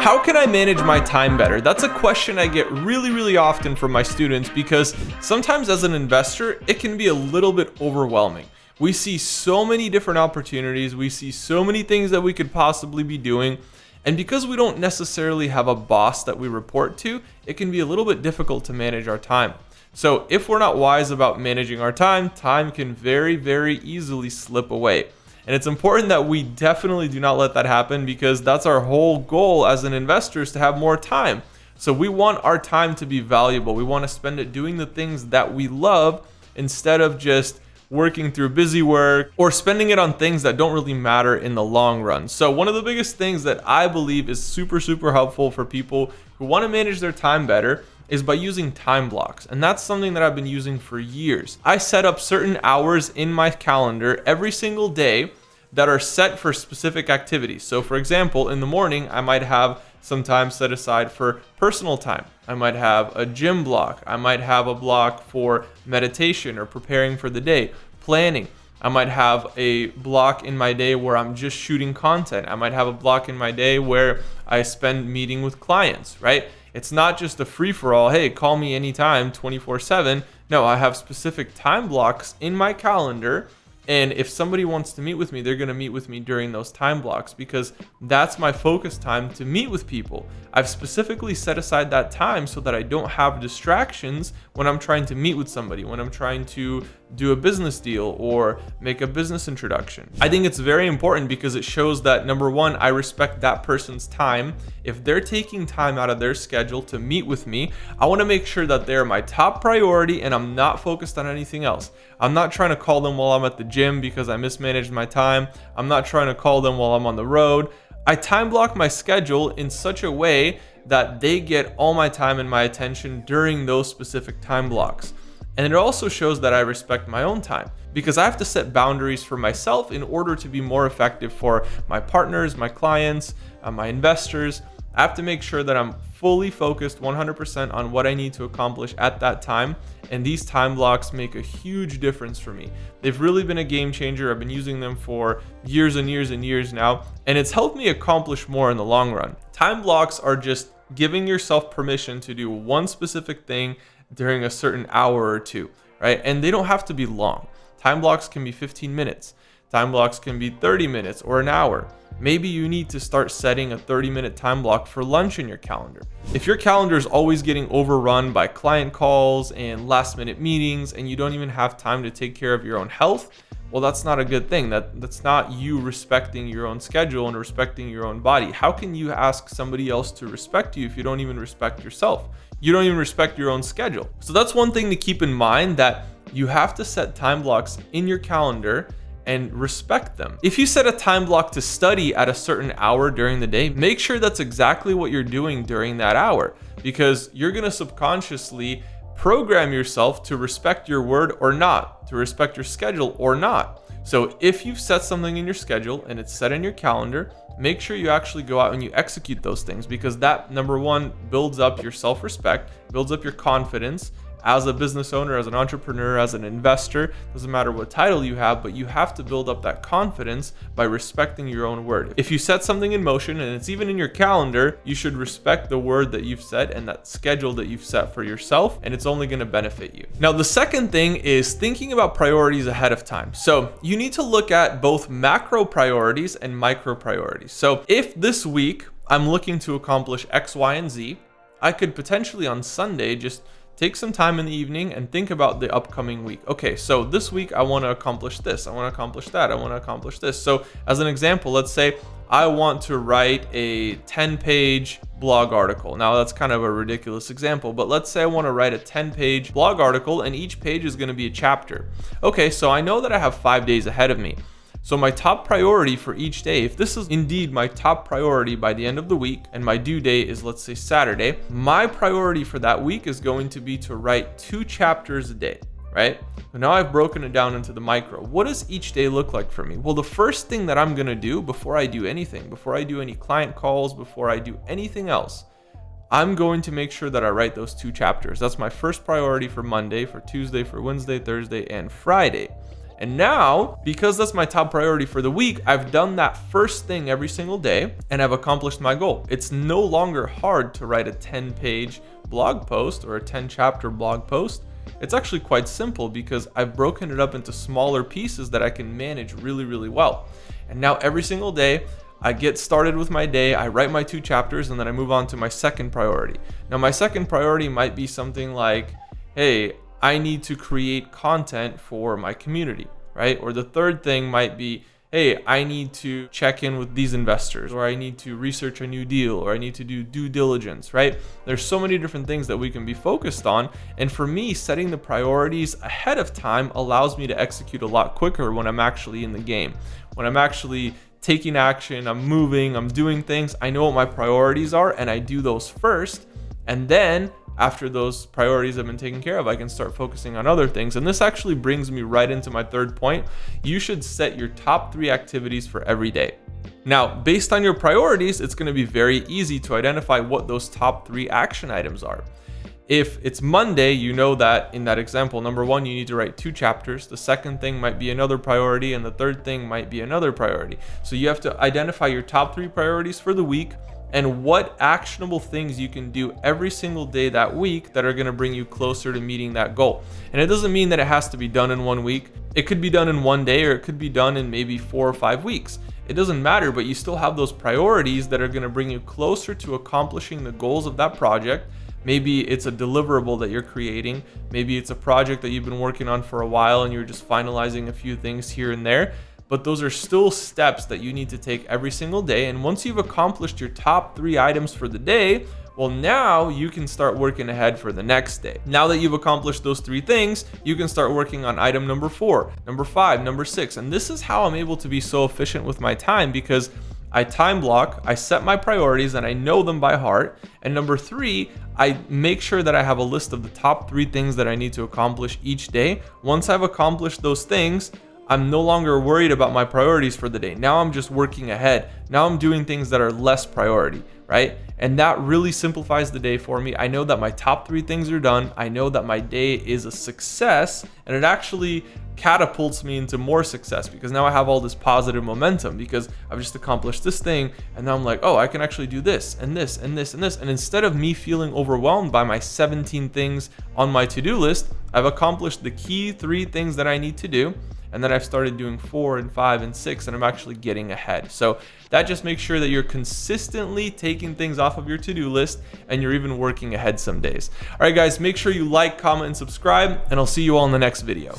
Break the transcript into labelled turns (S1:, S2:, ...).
S1: How can I manage my time better? That's a question I get really often from my students because sometimes as an investor, it can be a little bit overwhelming. We see so many different opportunities. We see so many things that we could possibly be doing. And because we don't necessarily have a boss that we report to, it can be a little bit difficult to manage our time. So if we're not wise about managing our time, time can very easily slip away. And it's important that we definitely do not let that happen because that's our whole goal as an investor is to have more time. So we want our time to be valuable. We want to spend it doing the things that we love instead of just working through busy work or spending it on things that don't really matter in the long run. So one of the biggest things that I believe is super helpful for people who want to manage their time better is by using time blocks. And that's something that I've been using for years. I set up certain hours in my calendar every single day that are set for specific activities. So for example, in the morning, I might have some time set aside for personal time. I might have a gym block. I might have a block for meditation or preparing for the day, planning. I might have a block in my day where I'm just shooting content. I might have a block in my day where I spend meeting with clients, right? It's not just a free-for-all, hey, call me anytime, 24/7. No, I have specific time blocks in my calendar. And if somebody wants to meet with me, they're going to meet with me during those time blocks because that's my focus time to meet with people. I've specifically set aside that time so that I don't have distractions when I'm trying to meet with somebody, when I'm trying to do a business deal or make a business introduction. I think it's very important because it shows that number one, I respect that person's time. If they're taking time out of their schedule to meet with me, I want to make sure that they're my top priority and I'm not focused on anything else. I'm not trying to call them while I'm at the gym because I mismanaged my time. I'm not trying to call them while I'm on the road. I time block my schedule in such a way that they get all my time and my attention during those specific time blocks. And it also shows that I respect my own time because I have to set boundaries for myself in order to be more effective for my partners, my clients, my investors. I have to make sure that I'm fully focused 100% on what I need to accomplish at that time. And these time blocks make a huge difference for me. They've really been a game changer. I've been using them for years and years now, and it's helped me accomplish more in the long run. Time blocks are just giving yourself permission to do one specific thing during a certain hour or two, right? And they don't have to be long. Time blocks can be 15 minutes. Time blocks can be 30 minutes or an hour. Maybe you need to start setting a 30-minute time block for lunch in your calendar. If your calendar is always getting overrun by client calls and last-minute meetings and you don't even have time to take care of your own health, well, that's not a good thing. That's not you respecting your own schedule and respecting your own body. How can you ask somebody else to respect you if you don't even respect yourself? You don't even respect your own schedule. So that's one thing to keep in mind, that you have to set time blocks in your calendar and respect them. If you set a time block to study at a certain hour during the day, make sure that's exactly what you're doing during that hour, because you're going to subconsciously program yourself to respect your word or not, to respect your schedule or not. So if you've set something in your schedule and it's set in your calendar, make sure you actually go out and you execute those things, because that, number one, builds up your self-respect, builds up your confidence as a business owner, as an entrepreneur, as an investor. Doesn't matter what title you have, but you have to build up that confidence by respecting your own word. If you set something in motion and it's even in your calendar, you should respect the word that you've set and that schedule that you've set for yourself, and it's only going to benefit you. Now, the second thing is thinking about priorities ahead of time. So you need to look at both macro priorities and micro priorities. So if this week I'm looking to accomplish X, Y, and Z, I could potentially on Sunday just take some time in the evening and think about the upcoming week. Okay, so this week I want to accomplish this, I want to accomplish that, I want to accomplish this. So as an example, let's say I want to write a 10-page blog article. Now that's kind of a ridiculous example, but let's say I want to write a 10-page blog article and each page is going to be a chapter. Okay, so I know that I have 5 days ahead of me. So my top priority for each day, if this is indeed my top priority by the end of the week and my due date is, let's say, Saturday, my priority for that week is going to be to write 2 chapters a day, right? So now I've broken it down into the micro. What does each day look like for me? Well, the first thing that I'm going to do before I do anything, before I do any client calls, before I do anything else, I'm going to make sure that I write those 2 chapters. That's my first priority for Monday, for Tuesday, for Wednesday, Thursday, and Friday. And now, because that's my top priority for the week, I've done that first thing every single day and I've accomplished my goal. It's no longer hard to write a 10-page blog post or a 10-chapter blog post. It's actually quite simple because I've broken it up into smaller pieces that I can manage really, really well. And now every single day, I get started with my day, I write my 2 chapters, and then I move on to my second priority. Now, my second priority might be something like, hey, I need to create content for my community, right? Or the third thing might be, hey, I need to check in with these investors, or I need to research a new deal, or I need to do due diligence, right? There's so many different things that we can be focused on. And for me, setting the priorities ahead of time allows me to execute a lot quicker when I'm actually in the game. When I'm actually taking action, I'm moving, I'm doing things, I know what my priorities are, and I do those first. And then after those priorities have been taken care of, I can start focusing on other things. And this actually brings me right into my third point. You should set your top 3 activities for every day. Now, based on your priorities, it's going to be very easy to identify what those top 3 action items are. If it's Monday, you know that in that example, number 1, you need to write 2 chapters. The second thing might be another priority, and the third thing might be another priority. So you have to identify your top 3 priorities for the week and what actionable things you can do every single day that week that are going to bring you closer to meeting that goal. And it doesn't mean that it has to be done in 1 week. It could be done in 1 day, or it could be done in maybe 4 or 5 weeks. It doesn't matter, but you still have those priorities that are going to bring you closer to accomplishing the goals of that project. Maybe it's a deliverable that you're creating. Maybe it's a project that you've been working on for a while and you're just finalizing a few things here and there. But those are still steps that you need to take every single day. And once you've accomplished your top 3 items for the day, well, now you can start working ahead for the next day. Now that you've accomplished those 3 things, you can start working on item number 4, number 5, number 6. And this is how I'm able to be so efficient with my time, because I time block, I set my priorities, and I know them by heart. And number 3, I make sure that I have a list of the top 3 things that I need to accomplish each day. Once I've accomplished those things, I'm no longer worried about my priorities for the day. Now I'm just working ahead. Now I'm doing things that are less priority, right? And that really simplifies the day for me. I know that my top 3 things are done. I know that my day is a success, and it actually catapults me into more success because now I have all this positive momentum because I've just accomplished this thing, and now I'm like, oh, I can actually do this and this and this and this. And instead of me feeling overwhelmed by my 17 things on my to-do list, I've accomplished the key 3 things that I need to do. And then I've started doing 4 and 5 and 6, and I'm actually getting ahead. So that just makes sure that you're consistently taking things off of your to-do list, and you're even working ahead some days. All right, guys, make sure you like, comment, and subscribe, and I'll see you all in the next video.